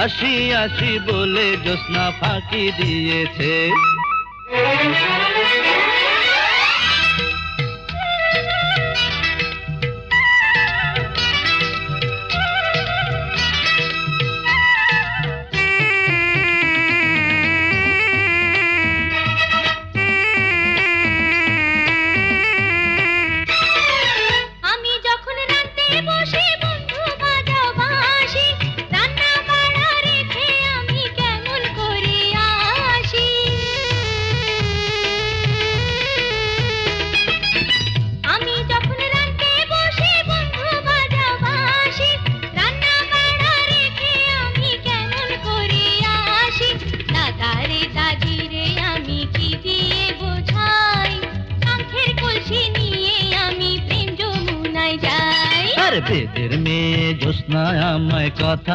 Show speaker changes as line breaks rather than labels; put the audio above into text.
আসি আসি বলে জ্যোৎস্না ফাঁকি দিয়েছে। বেদের মেয়ে জ্যোৎস্না আমায় কথা